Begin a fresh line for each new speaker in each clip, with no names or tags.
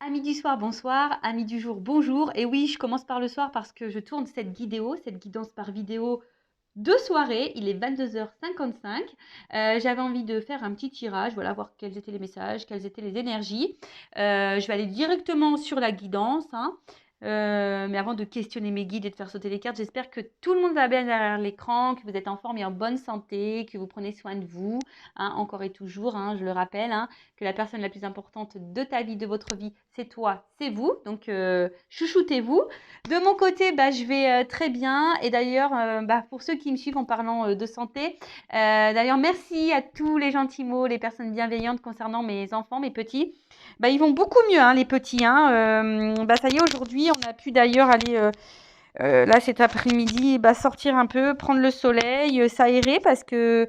Amis du soir, bonsoir. Amis du jour, bonjour. Et oui, je commence par le soir parce que je tourne cette vidéo, cette guidance par vidéo de soirée. Il est 22h55. J'avais envie de faire un petit tirage, voilà, voir quels étaient les messages, quelles étaient les énergies. Je vais aller directement sur la guidance, hein. Mais avant de questionner mes guides et de faire sauter les cartes, j'espère que tout le monde va bien derrière l'écran, que vous êtes en forme et en bonne santé, que vous prenez soin de vous, hein, encore et toujours, hein, je le rappelle, hein, que la personne la plus importante de ta vie, de votre vie, c'est toi, c'est vous. Donc, chouchoutez-vous. De mon côté, bah, je vais très bien. Et d'ailleurs, bah, pour ceux qui me suivent en parlant de santé, d'ailleurs, merci à tous les gentils mots, les personnes bienveillantes concernant mes enfants, mes petits. Bah, ils vont beaucoup mieux, hein, les petits, hein. Bah, ça y est, aujourd'hui, on a pu d'ailleurs aller, là, cet après-midi, bah, sortir un peu, prendre le soleil, s'aérer parce que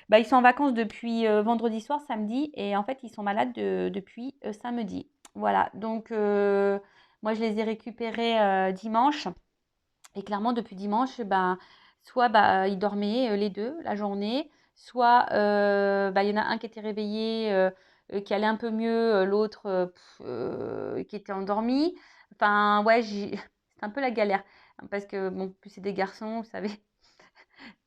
bah, ils sont en vacances depuis vendredi soir, samedi, et en fait, ils sont malades depuis samedi. Voilà, donc moi, je les ai récupérés dimanche, et clairement, depuis dimanche, bah, soit bah, ils dormaient les deux la journée, soit bah, il y en a un qui était réveillé, qui allait un peu mieux, l'autre qui était endormi. Enfin, ouais, c'est un peu la galère, parce que, bon, plus c'est des garçons, vous savez,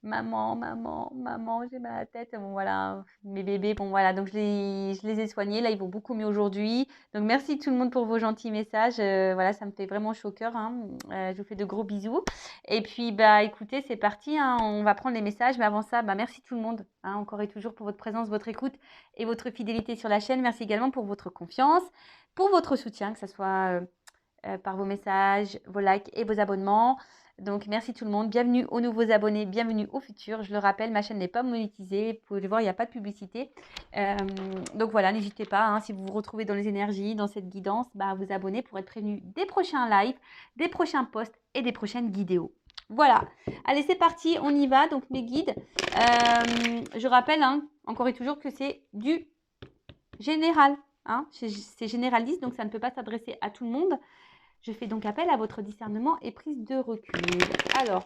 maman, maman, maman, j'ai mal à la tête. Bon, voilà, mes bébés, bon, voilà. Donc, je les ai soignés. Là, ils vont beaucoup mieux aujourd'hui. Donc, merci tout le monde pour vos gentils messages. Voilà, ça me fait vraiment chaud au cœur, hein. Je vous fais de gros bisous. Et puis, bah, écoutez, c'est parti, hein. On va prendre les messages. Mais avant ça, bah, merci tout le monde, hein, encore et toujours pour votre présence, votre écoute et votre fidélité sur la chaîne. Merci également pour votre confiance, pour votre soutien, que ce soit par vos messages, vos likes et vos abonnements. Donc, merci tout le monde. Bienvenue aux nouveaux abonnés, bienvenue aux futurs. Je le rappelle, ma chaîne n'est pas monétisée. Vous pouvez le voir, il n'y a pas de publicité. Euh, donc voilà, n'hésitez pas, hein, si vous vous retrouvez dans les énergies, dans cette guidance, bah, à vous abonner pour être prévenu des prochains lives, des prochains posts et des prochaines vidéos. Voilà. Allez, c'est parti, on y va. Donc, mes guides, je rappelle, hein, encore et toujours, que c'est du général, hein. C'est généraliste, donc ça ne peut pas s'adresser à tout le monde. Je fais donc appel à votre discernement et prise de recul. Alors,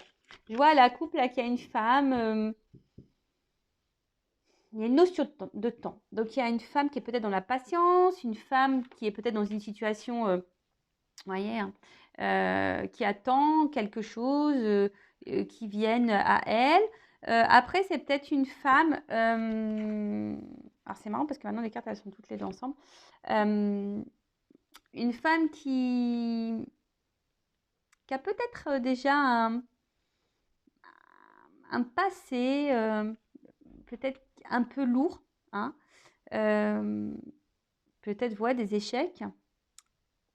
je vois la couple là qu'il y a une femme. Il y a une notion de temps. Donc, il y a une femme qui est peut-être dans la patience, une femme qui est peut-être dans une situation, vous voyez, hein, qui attend quelque chose qui vienne à elle. Après, c'est peut-être une femme. Alors, c'est marrant parce que maintenant, les cartes, elles sont toutes les deux ensemble. Une femme qui a peut-être déjà un passé peut-être un peu lourd, hein, euh, peut-être ouais, des échecs,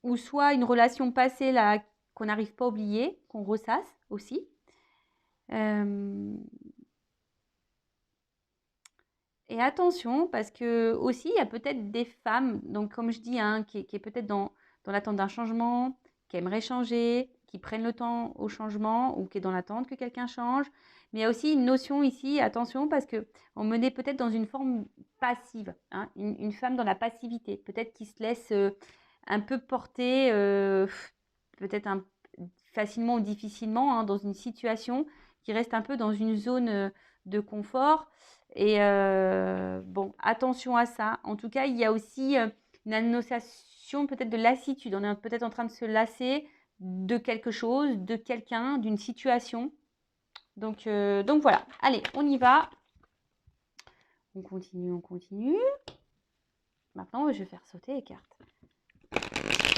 ou soit une relation passée là qu'on n'arrive pas à oublier, qu'on ressasse aussi. Euh, et attention, parce que aussi, il y a peut-être des femmes, donc comme je dis, hein, qui est peut-être dans l'attente d'un changement, qui aimeraient changer, qui prennent le temps au changement ou qui est dans l'attente que quelqu'un change. Mais il y a aussi une notion ici, attention, parce que on menait peut-être dans une forme passive, hein, une femme dans la passivité, peut-être qui se laisse un peu porter, peut-être facilement ou difficilement, hein, dans une situation qui reste un peu dans une zone de confort. Et bon, attention à ça. En tout cas, il y a aussi une annonciation peut-être de lassitude. On est peut-être en train de se lasser de quelque chose, de quelqu'un, d'une situation. Donc voilà. Allez, on y va. On continue, on continue. Maintenant, je vais faire sauter les cartes.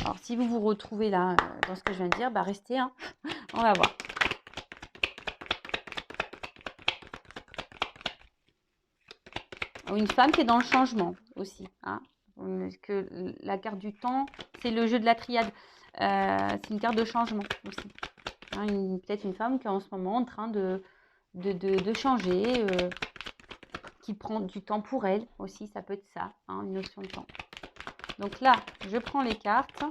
Alors, si vous vous retrouvez là dans ce que je viens de dire, bah restez, hein. On va voir. Une femme qui est dans le changement aussi, hein. Que la carte du temps, c'est le jeu de la triade. C'est une carte de changement aussi, hein. Peut-être une femme qui est en ce moment en train de changer, qui prend du temps pour elle aussi, ça peut être ça, hein, une notion de temps. Donc là, je prends les cartes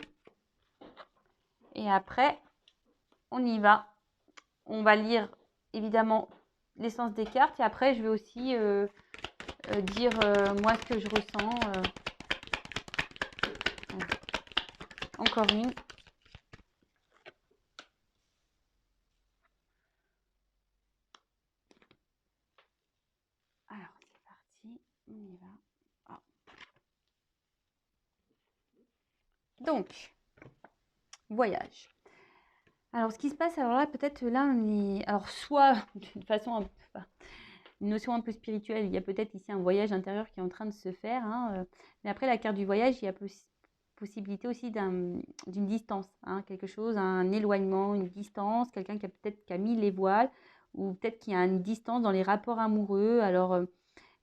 et après, on y va. On va lire évidemment l'essence des cartes et après, je vais aussi dire moi ce que je ressens. Encore une. Alors, c'est parti. On y va. Ah. Donc, voyage. Alors, ce qui se passe, alors là, peut-être là, on est... Alors, soit, d'une façon, enfin, une notion un peu spirituelle, il y a peut-être ici un voyage intérieur qui est en train de se faire. Hein, mais après, la carte du voyage, il y a possibilité aussi d'une distance. Hein, quelque chose, un éloignement, une distance, quelqu'un qui a peut-être qui a mis les voiles, ou peut-être qu'il y a une distance dans les rapports amoureux. Alors,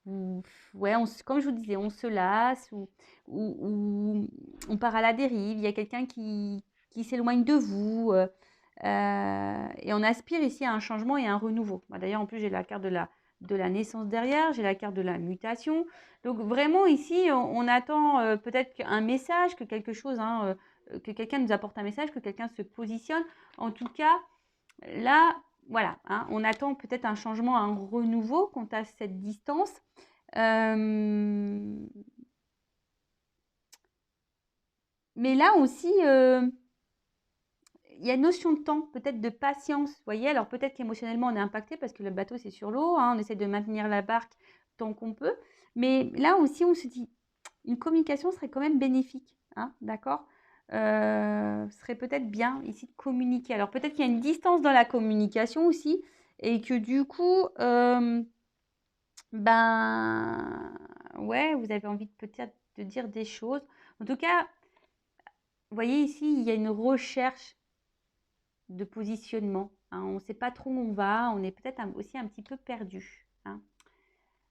ouais, comme je vous disais, on se lasse, ou on part à la dérive. Il y a quelqu'un qui s'éloigne de vous. Et on aspire ici à un changement et à un renouveau. D'ailleurs, en plus, j'ai la carte de la naissance derrière, j'ai la carte de la mutation. Donc vraiment ici, on attend peut-être un message, que quelque chose, hein, que quelqu'un nous apporte un message, que quelqu'un se positionne. En tout cas, là, voilà, hein, on attend peut-être un changement, un renouveau quant à cette distance. Mais là aussi, il y a une notion de temps, peut-être de patience, vous voyez. Alors peut-être qu'émotionnellement, on est impacté parce que le bateau, c'est sur l'eau, hein, on essaie de maintenir la barque tant qu'on peut. Mais là aussi, on se dit, une communication serait quand même bénéfique, hein, d'accord. Serait peut-être bien ici de communiquer. Alors peut-être qu'il y a une distance dans la communication aussi et que du coup, ben, ouais, vous avez envie peut-être de dire des choses. En tout cas, vous voyez ici, il y a une recherche de positionnement. Hein. On ne sait pas trop où on va, on est peut-être aussi un petit peu perdu. Hein.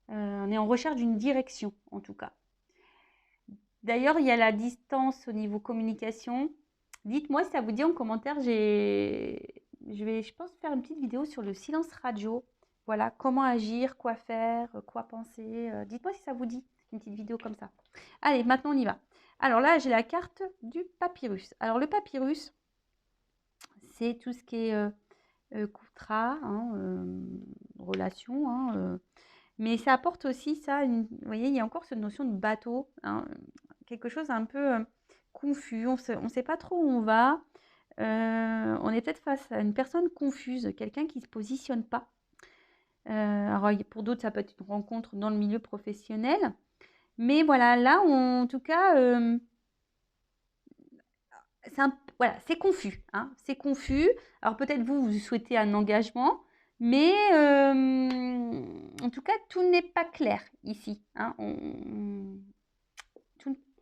On est en recherche d'une direction, en tout cas. D'ailleurs, il y a la distance au niveau communication. Dites-moi si ça vous dit en commentaire. Je vais, je pense, faire une petite vidéo sur le silence radio. Voilà, comment agir, quoi faire, quoi penser. Dites-moi si ça vous dit, une petite vidéo comme ça. Allez, maintenant on y va. Alors là, j'ai la carte du papyrus. Alors le papyrus, c'est tout ce qui est contrat, hein, relation, hein, mais ça apporte aussi ça, vous voyez, il y a encore cette notion de bateau, hein, quelque chose un peu confus, on ne sait pas trop où on va, on est peut-être face à une personne confuse, quelqu'un qui ne se positionne pas. Alors pour d'autres, ça peut être une rencontre dans le milieu professionnel, mais voilà, là, en tout cas, voilà, c'est confus, hein, c'est confus. Alors peut-être vous souhaitez un engagement, mais en tout cas, tout n'est pas clair ici. Hein,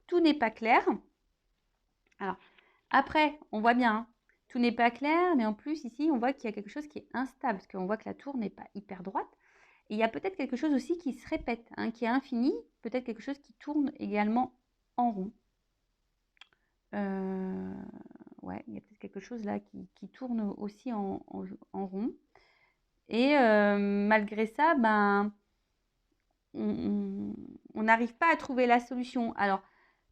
tout n'est pas clair. Alors après, on voit bien, hein, tout n'est pas clair, mais en plus ici, on voit qu'il y a quelque chose qui est instable, parce qu'on voit que la tour n'est pas hyper droite. Et il y a peut-être quelque chose aussi qui se répète, hein, qui est infini, peut-être quelque chose qui tourne également en rond. Ouais, il y a peut-être quelque chose là qui tourne aussi en rond. Et malgré ça, ben, on n'arrive pas à trouver la solution. Alors,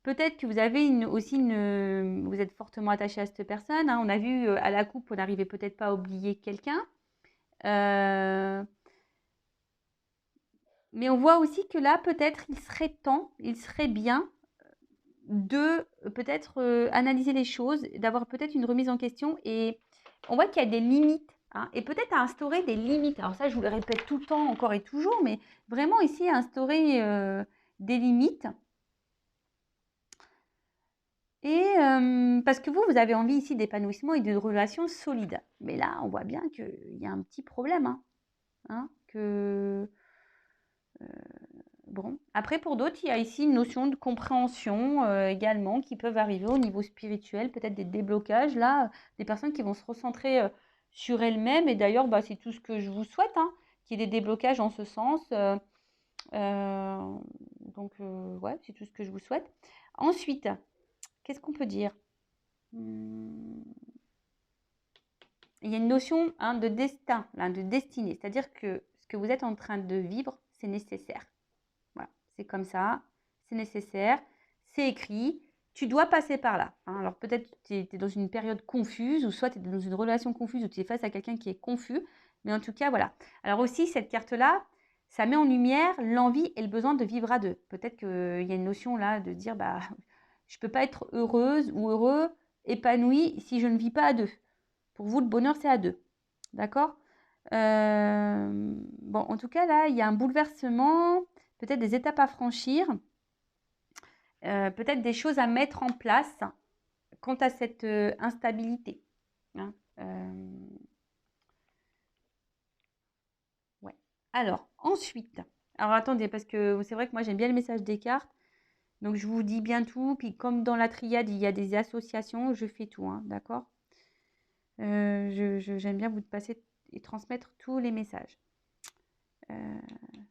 peut-être que vous avez aussi vous êtes fortement attaché à cette personne. Hein. On a vu à la coupe, on n'arrivait peut-être pas à oublier quelqu'un. Mais on voit aussi que là, peut-être, il serait bien de peut-être analyser les choses, d'avoir peut-être une remise en question. Et on voit qu'il y a des limites. Hein, et peut-être à instaurer des limites. Alors ça, je vous le répète tout le temps, encore et toujours, mais vraiment ici, instaurer des limites. Et parce que vous avez envie ici d'épanouissement et de relations solides. Mais là, on voit bien qu'il y a un petit problème. Hein, que... Bon, après pour d'autres, il y a ici une notion de compréhension également qui peuvent arriver au niveau spirituel, peut-être des déblocages, là, des personnes qui vont se recentrer sur elles-mêmes. Et d'ailleurs, bah, c'est tout ce que je vous souhaite, hein, qu'il y ait des déblocages en ce sens. Donc, ouais, c'est tout ce que je vous souhaite. Ensuite, qu'est-ce qu'on peut dire? Il y a une notion hein, de destin, là, de destinée, c'est-à-dire que ce que vous êtes en train de vivre, c'est nécessaire. Voilà, c'est comme ça, c'est nécessaire, c'est écrit, tu dois passer par là. Hein. Alors peut-être tu es dans une période confuse, ou soit tu es dans une relation confuse, ou tu es face à quelqu'un qui est confus, mais en tout cas, voilà. Alors aussi, cette carte-là, ça met en lumière l'envie et le besoin de vivre à deux. Peut-être qu'il y a une notion là de dire, bah, je ne peux pas être heureuse ou heureux, épanoui, si je ne vis pas à deux. Pour vous, le bonheur, c'est à deux. D'accord bon, en tout cas, là, il y a un bouleversement, peut-être des étapes à franchir, peut-être des choses à mettre en place. quant à cette instabilité. Hein. Ouais. Alors, ensuite, alors attendez, parce que c'est vrai que moi j'aime bien le message des cartes, donc je vous dis bien tout, puis comme dans la triade il y a des associations, je fais tout, hein, d'accord? J'aime bien vous passer et transmettre tous les messages.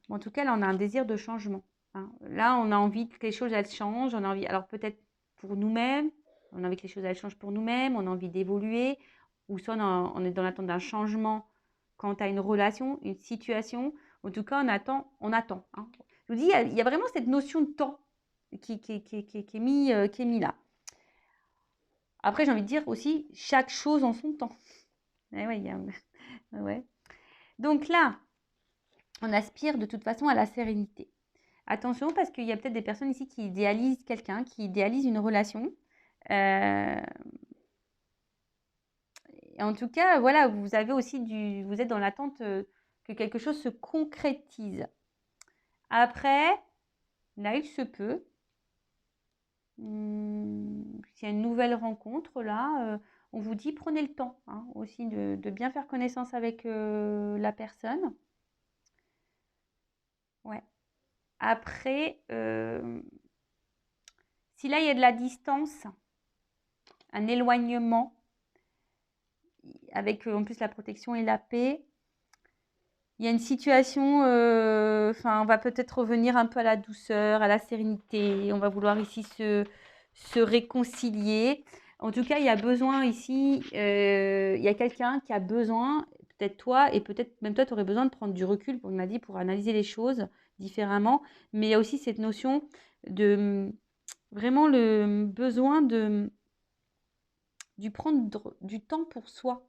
En tout cas, là, on a un désir de changement. Hein. Là, on a envie que les choses, elles changent. On a envie, alors peut-être pour nous-mêmes, on a envie que les choses, elles changent pour nous-mêmes. On a envie d'évoluer. Ou soit on est dans l'attente d'un changement quant à une relation, une situation. En tout cas, on attend. Hein. Je vous dis, il y a vraiment cette notion de temps qui est mis là. Après, j'ai envie de dire aussi, chaque chose en son temps. Eh ouais, ouais. Donc là, on aspire de toute façon à la sérénité. Attention parce qu'il y a peut-être des personnes ici qui idéalisent quelqu'un, qui idéalisent une relation. Et en tout cas, voilà, vous avez aussi vous êtes dans l'attente que quelque chose se concrétise. Après, là, il se peut, s'il y a une nouvelle rencontre, là, on vous dit prenez le temps hein, aussi de bien faire connaissance avec la personne. Ouais. Après, si là, il y a de la distance, un éloignement, avec en plus la protection et la paix, il y a une situation, on va peut-être revenir un peu à la douceur, à la sérénité. On va vouloir ici se réconcilier. En tout cas, il y a besoin ici, il y a quelqu'un qui a besoin, peut-être toi, et peut-être même toi, tu aurais besoin de prendre du recul, on m'a dit, pour analyser les choses différemment. Mais il y a aussi cette notion de vraiment le besoin du prendre du temps pour soi.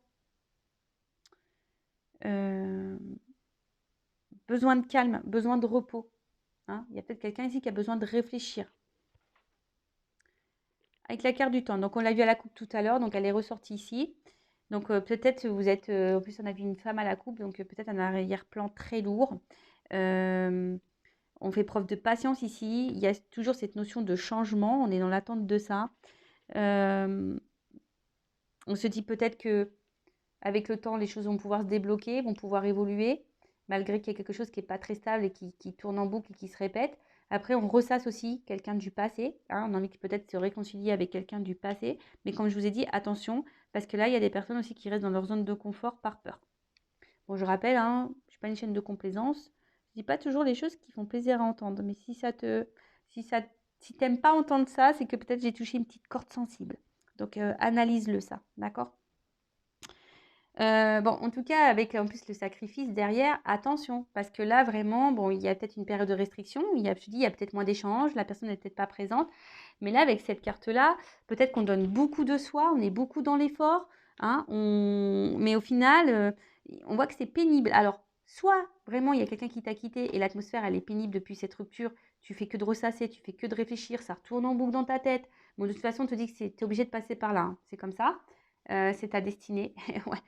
Besoin de calme, besoin de repos. Hein. Il y a peut-être quelqu'un ici qui a besoin de réfléchir. Avec la carte du temps. Donc, on l'a vu à la coupe tout à l'heure. Donc, elle est ressortie ici. Donc, peut-être vous êtes... en plus, on a vu une femme à la coupe. Donc, peut-être un arrière-plan très lourd. On fait preuve de patience ici. Il y a toujours cette notion de changement. On est dans l'attente de ça. On se dit peut-être que avec le temps, les choses vont pouvoir se débloquer, vont pouvoir évoluer, malgré qu'il y ait quelque chose qui n'est pas très stable et qui tourne en boucle et qui se répète. Après, on ressasse aussi quelqu'un du passé. Hein, on a envie de peut-être se réconcilier avec quelqu'un du passé. Mais comme je vous ai dit, attention, parce que là, il y a des personnes aussi qui restent dans leur zone de confort par peur. Bon, je rappelle, hein, je ne suis pas une chaîne de complaisance. Je ne dis pas toujours les choses qui font plaisir à entendre. Mais si t'aimes pas entendre ça, c'est que peut-être j'ai touché une petite corde sensible. Donc, analyse-le ça, d'accord? Bon, en tout cas, avec en plus le sacrifice derrière, attention, parce que là, vraiment, bon, il y a peut-être une période de restriction, je dis, il y a peut-être moins d'échanges, la personne n'est peut-être pas présente, mais là, avec cette carte-là, peut-être qu'on donne beaucoup de soi, on est beaucoup dans l'effort, hein, mais au final, on voit que c'est pénible. Alors, soit vraiment, il y a quelqu'un qui t'a quitté et l'atmosphère, elle est pénible depuis cette rupture, tu fais que de ressasser, tu fais que de réfléchir, ça retourne en boucle dans ta tête. Bon, de toute façon, on te dit que tu es obligé de passer par là, hein, c'est comme ça. C'est ta destinée. Ouais.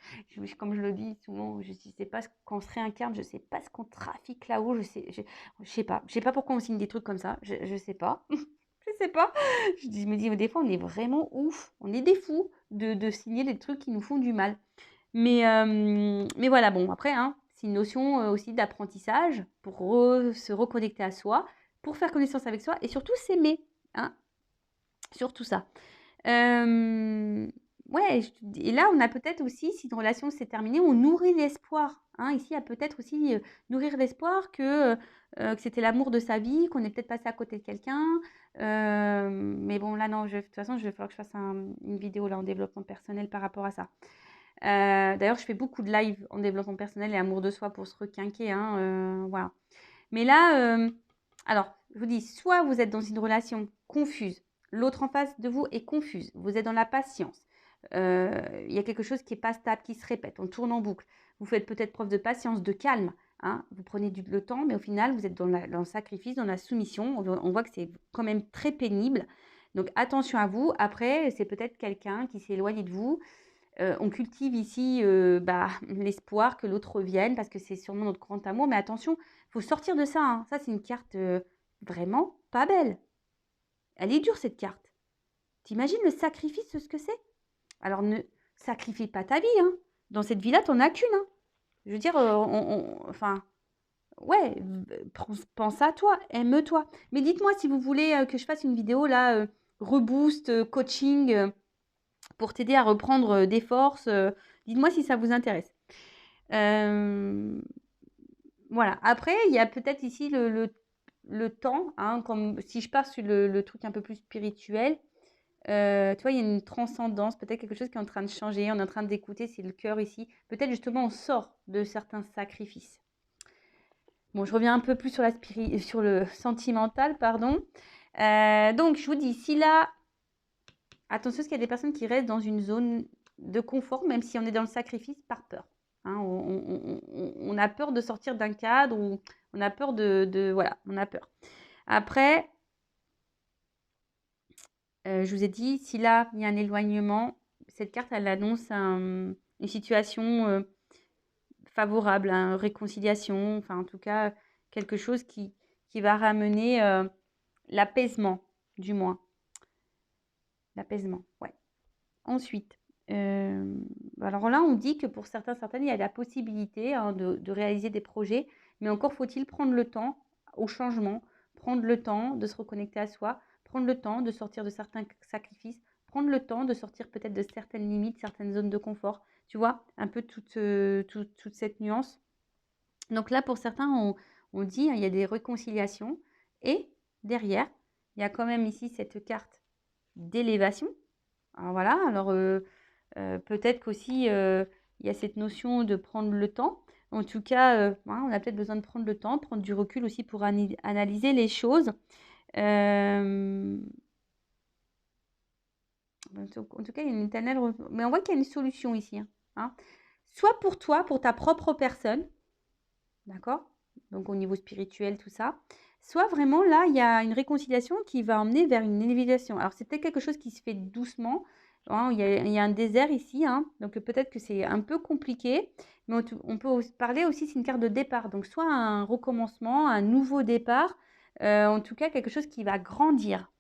Comme je le dis souvent, je ne sais pas quand on se réincarne, je ne sais pas ce qu'on trafique là-haut, je sais pas pourquoi on signe des trucs comme ça, je sais pas, je sais pas. Je me dis, des fois, on est vraiment ouf, on est des fous de signer des trucs qui nous font du mal. Mais voilà, bon, après, hein, c'est une notion aussi d'apprentissage pour se reconnecter à soi, pour faire connaissance avec soi et surtout s'aimer, hein, surtout ça. Ouais, et là, on a peut-être aussi, si une relation s'est terminée, on nourrit l'espoir. Hein. Ici, il y a peut-être aussi nourrir l'espoir que c'était l'amour de sa vie, qu'on est peut-être passé à côté de quelqu'un. Mais bon, là, non, de toute façon, je vais falloir que je fasse une vidéo là en développement personnel par rapport à ça. D'ailleurs, je fais beaucoup de live en développement personnel et amour de soi pour se requinquer. Hein, voilà. Mais là, alors, je vous dis, soit vous êtes dans une relation confuse, l'autre en face de vous est confuse, vous êtes dans la patience, il y a quelque chose qui n'est pas stable, qui se répète, on tourne en boucle. Vous faites peut-être preuve de patience, de calme, hein, vous prenez le temps, mais au final, vous êtes dans le sacrifice, dans la soumission. On voit que c'est quand même très pénible. Donc, attention à vous. Après, c'est peut-être quelqu'un qui s'est éloigné de vous. On cultive ici l'espoir que l'autre revienne parce que c'est sûrement notre grand amour. Mais attention, il faut sortir de ça. Hein. Ça, c'est une carte vraiment pas belle. Elle est dure, cette carte. T'imagines le sacrifice, ce que c'est? Alors, ne sacrifie pas ta vie, hein. Dans cette vie-là, t'en as qu'une, hein. Je veux dire, enfin, ouais, pense à toi, aime-toi. Mais dites-moi si vous voulez que je fasse une vidéo là, reboost, coaching, pour t'aider à reprendre des forces. Dites-moi si ça vous intéresse. Voilà. Après, il y a peut-être ici le temps, hein, comme si je pars sur le truc un peu plus spirituel. Tu vois, il y a une transcendance, peut-être quelque chose qui est en train de changer. On est en train d'écouter, c'est le cœur ici. Peut-être justement, on sort de certains sacrifices. Bon, je reviens un peu plus sur sur le sentimental, pardon. Donc, je vous dis, si là, attention, parce qu'il y a des personnes qui restent dans une zone de confort, même si on est dans le sacrifice, par peur. Hein, on a peur de sortir d'un cadre, ou on a peur voilà, on a peur. Après, je vous ai dit, si là, il y a un éloignement, cette carte, elle annonce une situation favorable, une réconciliation, enfin en tout cas, quelque chose qui va ramener l'apaisement, du moins. L'apaisement, ouais. Ensuite, alors là, on dit que pour certaines, il y a la possibilité hein, de réaliser des projets, mais encore faut-il prendre le temps au changement, prendre le temps de se reconnecter à soi, prendre le temps de sortir de certains sacrifices, prendre le temps de sortir peut-être de certaines limites, certaines zones de confort. Tu vois, un peu toute cette nuance. Donc là, pour certains, on dit, hein, il y a des réconciliations et derrière, il y a quand même ici cette carte d'élévation. Alors voilà, alors peut-être qu'aussi il y a cette notion de prendre le temps. En tout cas, on a peut-être besoin de prendre le temps, prendre du recul aussi pour analyser les choses. En tout cas, il y a une éternelle... Mais on voit qu'il y a une solution ici. Hein. Soit pour toi, pour ta propre personne, d'accord? Donc au niveau spirituel, tout ça. Soit vraiment là, il y a une réconciliation qui va emmener vers une élévation. Alors c'est peut-être quelque chose qui se fait doucement. Hein, il y a un désert ici, hein, donc peut-être que c'est un peu compliqué. Mais on peut parler aussi, c'est une carte de départ. Donc soit un recommencement, un nouveau départ. En tout cas, quelque chose qui va grandir.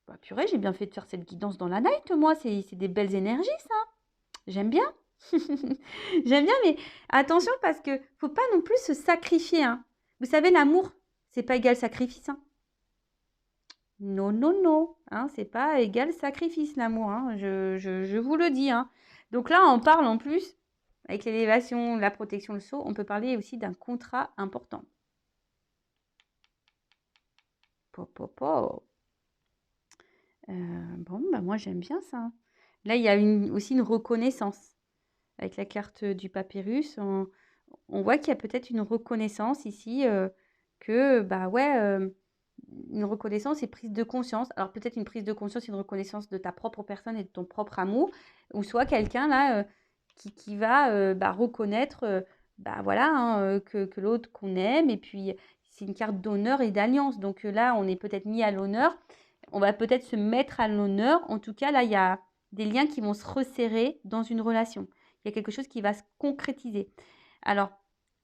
Bah, purée, j'ai bien fait de faire cette guidance dans la night, moi. C'est des belles énergies, ça. J'aime bien. J'aime bien, mais attention parce que faut pas non plus se sacrifier. Hein. Vous savez, l'amour, c'est pas égal sacrifice. Hein. Non, non, non. Hein, c'est pas égal sacrifice, l'amour. Hein. Je vous le dis. Hein. Donc là, on parle en plus, avec l'élévation, la protection, le saut, on peut parler aussi d'un contrat important. Bon, bah moi, j'aime bien ça. Là, il y a aussi une reconnaissance. Avec la carte du papyrus, on voit qu'il y a peut-être une reconnaissance ici, que, bah ouais, une reconnaissance et prise de conscience. Alors peut-être une prise de conscience, une reconnaissance de ta propre personne et de ton propre amour, ou soit quelqu'un là qui va bah, reconnaître, bah voilà, hein, que l'autre qu'on aime, et puis c'est une carte d'honneur et d'alliance. Donc là, on est peut-être mis à l'honneur, on va peut-être se mettre à l'honneur. En tout cas, là, il y a des liens qui vont se resserrer dans une relation. Il y a quelque chose qui va se concrétiser. Alors,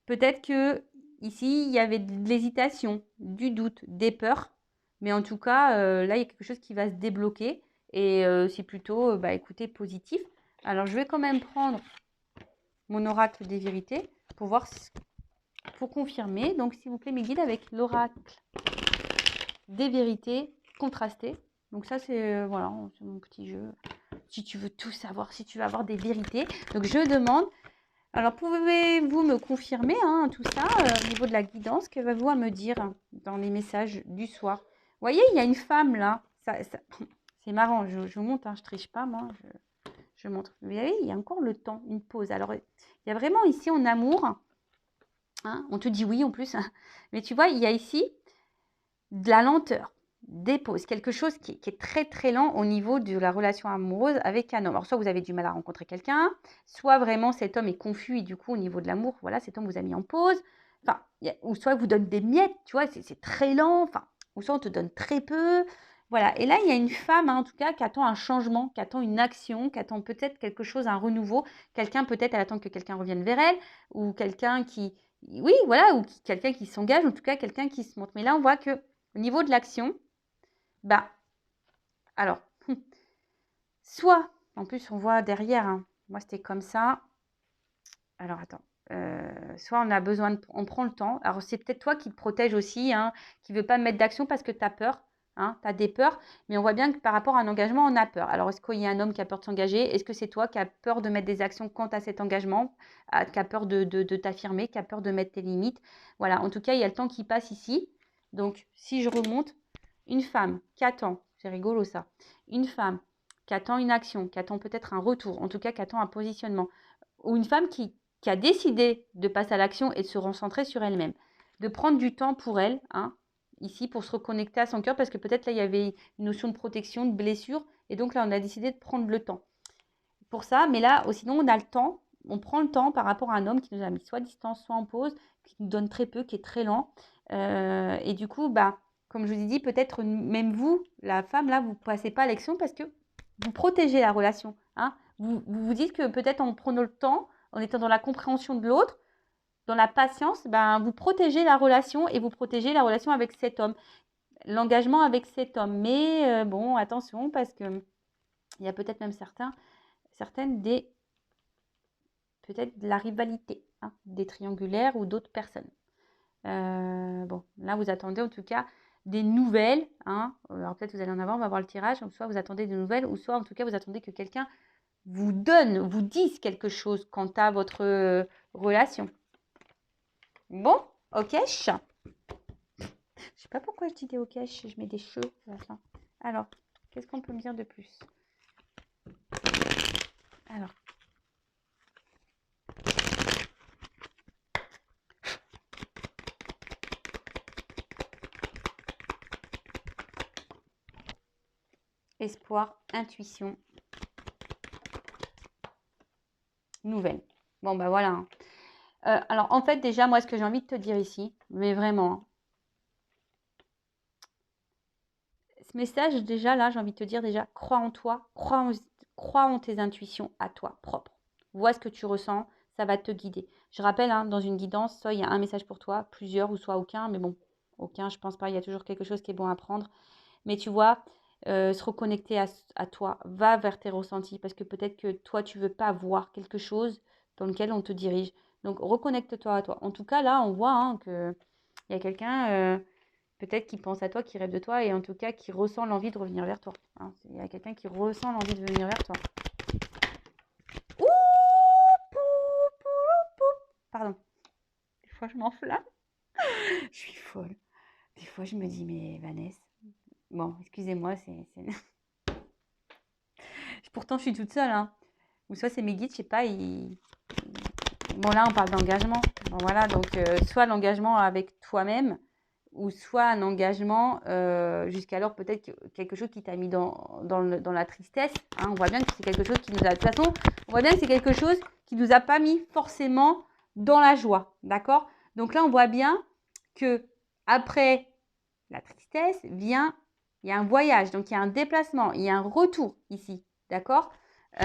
peut-être que ici, il y avait de l'hésitation, du doute, des peurs. Mais en tout cas, là, il y a quelque chose qui va se débloquer. Et c'est plutôt, bah, écoutez, positif. Alors, je vais quand même prendre mon oracle des vérités pour voir, pour confirmer. Donc, s'il vous plaît, mes guides, avec l'oracle des vérités contrastées. Donc ça, c'est voilà, c'est mon petit jeu. Si tu veux tout savoir, si tu veux avoir des vérités. Donc, je demande... Alors, pouvez-vous me confirmer hein, tout ça au niveau de la guidance? Qu'avez-vous à me dire dans les messages du soir? Vous voyez, il y a une femme là. C'est marrant, je vous montre, hein, je triche pas, moi. Je montre. Vous voyez, il y a encore le temps, une pause. Alors, il y a vraiment ici en amour. Hein, on te dit oui en plus. Mais tu vois, il y a ici de la lenteur, des pauses, quelque chose qui est très très lent au niveau de la relation amoureuse avec un homme. Alors soit vous avez du mal à rencontrer quelqu'un, soit vraiment cet homme est confus et du coup au niveau de l'amour, voilà, cet homme vous a mis en pause. Enfin, ou soit vous donne des miettes, tu vois, c'est très lent, enfin, ou soit on te donne très peu. Voilà, et là il y a une femme hein, en tout cas qui attend un changement, qui attend une action, qui attend peut-être quelque chose, un renouveau. Quelqu'un peut-être, elle attend que quelqu'un revienne vers elle, ou quelqu'un qui, oui, voilà, ou quelqu'un qui s'engage, en tout cas quelqu'un qui se montre. Mais là on voit que au niveau de l'action, bah, Alors, soit, en plus on voit derrière, hein, moi c'était comme ça. Alors attends, soit on a besoin on prend le temps. Alors c'est peut-être toi qui te protège aussi, hein, qui ne veut pas mettre d'action parce que tu as peur, hein, tu as des peurs, mais on voit bien que par rapport à un engagement, on a peur. Alors est-ce qu'il y a un homme qui a peur de s'engager? Est-ce que c'est toi qui as peur de mettre des actions quant à cet engagement, qui a peur de t'affirmer, qui a peur de mettre tes limites? Voilà, en tout cas, il y a le temps qui passe ici. Donc si je remonte, une femme qui attend, c'est rigolo ça, une femme qui attend une action, qui attend peut-être un retour, en tout cas qui attend un positionnement, ou une femme qui a décidé de passer à l'action et de se recentrer sur elle-même, de prendre du temps pour elle, hein, ici, pour se reconnecter à son cœur, parce que peut-être là, il y avait une notion de protection, de blessure, et donc là, on a décidé de prendre le temps pour ça, mais là, sinon, on a le temps, on prend le temps par rapport à un homme qui nous a mis soit à distance, soit en pause, qui nous donne très peu, qui est très lent, et du coup, bah, comme je vous ai dit, peut-être même vous, la femme, là, vous ne passez pas à l'action parce que vous protégez la relation, hein. Vous dites que peut-être en prenant le temps, en étant dans la compréhension de l'autre, dans la patience, ben, vous protégez la relation et vous protégez la relation avec cet homme, l'engagement avec cet homme. Mais bon, attention, parce que il y a peut-être même certaines peut-être de la rivalité, hein, des triangulaires ou d'autres personnes. Bon, là, vous attendez en tout cas des nouvelles, hein. Alors peut-être vous allez en avoir, on va voir le tirage. Donc, soit vous attendez des nouvelles, ou soit en tout cas vous attendez que quelqu'un vous dise quelque chose quant à votre relation. Bon, ok. Je sais pas pourquoi je dis des ok, je mets des cheveux à la fin. Alors, qu'est-ce qu'on peut me dire de plus? Alors. Espoir, intuition, nouvelle. Bon, bah voilà, hein. Alors, en fait, déjà, moi, ce que j'ai envie de te dire ici, mais vraiment, hein, ce message, déjà, là, j'ai envie de te dire, déjà, crois en toi, crois en tes intuitions à toi, propres. Vois ce que tu ressens, ça va te guider. Je rappelle, hein, dans une guidance, soit il y a un message pour toi, plusieurs, ou soit aucun, mais bon, aucun, je pense pas, il y a toujours quelque chose qui est bon à prendre. Mais tu vois, se reconnecter à toi, va vers tes ressentis, parce que peut-être que toi, tu veux pas voir quelque chose dans lequel on te dirige. Donc, reconnecte-toi à toi. En tout cas, là, on voit, hein, qu'il y a quelqu'un, peut-être qui pense à toi, qui rêve de toi, et en tout cas, qui ressent l'envie de revenir vers toi, hein. Il y a quelqu'un qui ressent l'envie de venir vers toi. Ouh, pardon. Des fois, je m'enflamme. Je suis folle. Des fois, je me dis, mais Vanessa, bon, excusez-moi, pourtant, je suis toute seule, hein. Ou soit c'est mes guides, je sais pas, bon là on parle d'engagement. Bon, voilà, donc soit l'engagement avec toi-même, ou soit un engagement jusqu'alors peut-être quelque chose qui t'a mis dans la tristesse, hein. On voit bien que c'est quelque chose qui nous a... De toute façon, on voit bien que c'est quelque chose qui nous a pas mis forcément dans la joie, d'accord? Donc là, on voit bien que après la tristesse il y a un voyage, donc il y a un déplacement, il y a un retour ici, d'accord? Tu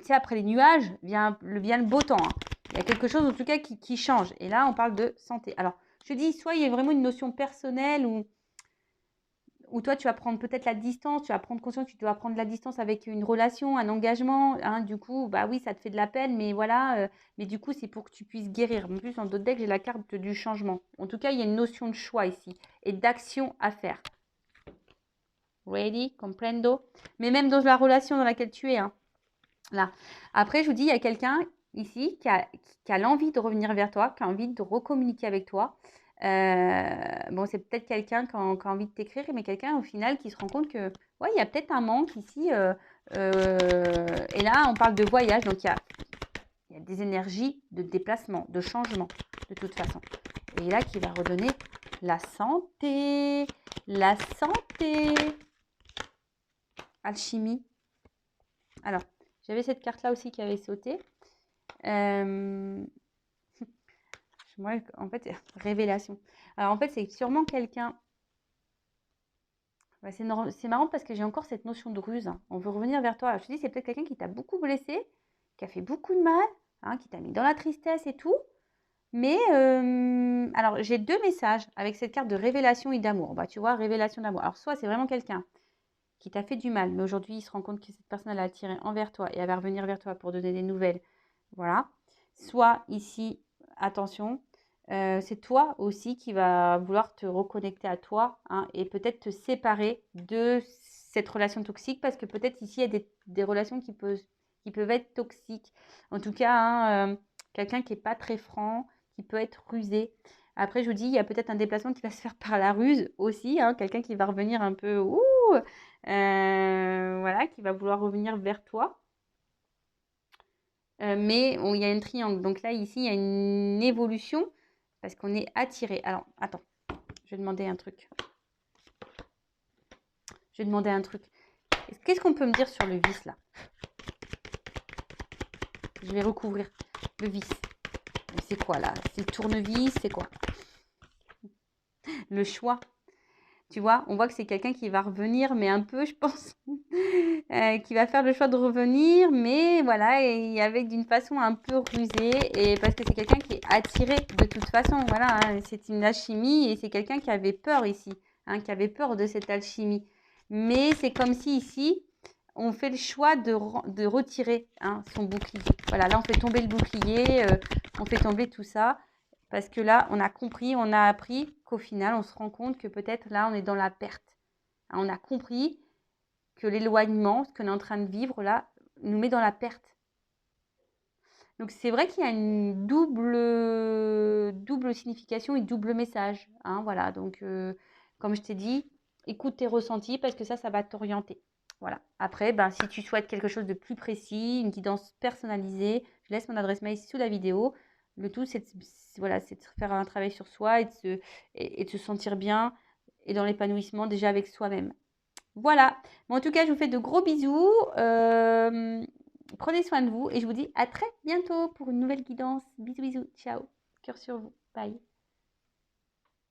sais, après les nuages, vient le beau temps, hein. Il y a quelque chose en tout cas qui change. Et là, on parle de santé. Alors, je dis, soit il y a vraiment une notion personnelle où toi, tu vas prendre peut-être la distance, tu vas prendre conscience que tu dois prendre la distance avec une relation, un engagement, hein. Du coup, bah oui, ça te fait de la peine, mais voilà. Mais du coup, c'est pour que tu puisses guérir. En plus, dans d'autres decks, j'ai la carte du changement. En tout cas, il y a une notion de choix ici et d'action à faire. Ready? Comprendo? Mais même dans la relation dans laquelle tu es, hein. Là. Après, je vous dis, il y a quelqu'un ici qui a l'envie de revenir vers toi, qui a envie de recommuniquer avec toi. Bon, c'est peut-être quelqu'un qui a envie de t'écrire, mais quelqu'un au final qui se rend compte que, ouais, il y a peut-être un manque ici. Et là, on parle de voyage, donc il y a des énergies de déplacement, de changement, de toute façon. Et là, qui va redonner la santé. La santé. Alchimie. Alors, j'avais cette carte-là aussi qui avait sauté. Moi, en fait, révélation. Alors, en fait, c'est sûrement quelqu'un... Ouais, c'est marrant parce que j'ai encore cette notion de ruse, hein. On veut revenir vers toi. Alors, je te dis, c'est peut-être quelqu'un qui t'a beaucoup blessé, qui a fait beaucoup de mal, hein, qui t'a mis dans la tristesse et tout. Mais, alors, j'ai deux messages avec cette carte de révélation et d'amour. Bah, tu vois, révélation d'amour. Alors, soit c'est vraiment quelqu'un qui t'a fait du mal, mais aujourd'hui, il se rend compte que cette personne, elle a attiré envers toi et elle va revenir vers toi pour donner des nouvelles. Voilà. Soit ici, attention, c'est toi aussi qui va vouloir te reconnecter à toi, hein, et peut-être te séparer de cette relation toxique parce que peut-être ici, il y a des relations qui peuvent être toxiques. En tout cas, hein, quelqu'un qui n'est pas très franc, qui peut être rusé. Après, je vous dis, il y a peut-être un déplacement qui va se faire par la ruse aussi, hein, quelqu'un qui va revenir un peu, voilà, qui va vouloir revenir vers toi. Mais il y a un triangle. Donc là, ici, il y a une évolution parce qu'on est attiré. Alors, attends, je vais demander un truc. Qu'est-ce qu'on peut me dire sur le vis, là? Je vais recouvrir le vis. C'est quoi, là? C'est le tournevis, c'est quoi? Le choix. Tu vois, on voit que c'est quelqu'un qui va revenir, mais un peu, je pense, qui va faire le choix de revenir, mais voilà, et avec d'une façon un peu rusée, et parce que c'est quelqu'un qui est attiré de toute façon, voilà, hein, c'est une alchimie, et c'est quelqu'un qui avait peur ici, hein, qui avait peur de cette alchimie. Mais c'est comme si ici, on fait le choix de retirer, hein, son bouclier. Voilà, là, on fait tomber le bouclier, on fait tomber tout ça. Parce que là, on a compris, on a appris qu'au final, on se rend compte que peut-être là, on est dans la perte. On a compris que l'éloignement, ce qu'on est en train de vivre là, nous met dans la perte. Donc c'est vrai qu'il y a une double signification et double message, hein, voilà, donc comme je t'ai dit, écoute tes ressentis parce que ça va t'orienter. Voilà. Après, ben, si tu souhaites quelque chose de plus précis, une guidance personnalisée, je laisse mon adresse mail sous la vidéo. Le tout, c'est voilà, de faire un travail sur soi et de se sentir bien et dans l'épanouissement déjà avec soi-même. Voilà. Bon, en tout cas, je vous fais de gros bisous. Prenez soin de vous et je vous dis à très bientôt pour une nouvelle guidance. Bisous, bisous. Ciao. Cœur sur vous. Bye.